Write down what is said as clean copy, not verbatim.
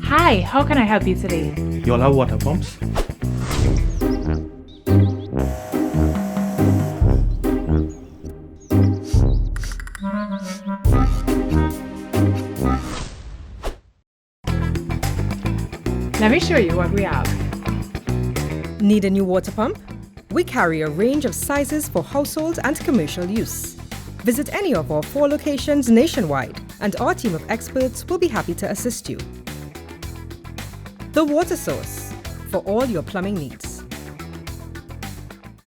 Hi, how can I help you today? You all have water pumps? Let me show you what we have. Need a new water pump? We carry a range of sizes for household and commercial use. Visit any of our 4 locations nationwide, and our team of experts will be happy to assist you. The Water Source, for all your plumbing needs.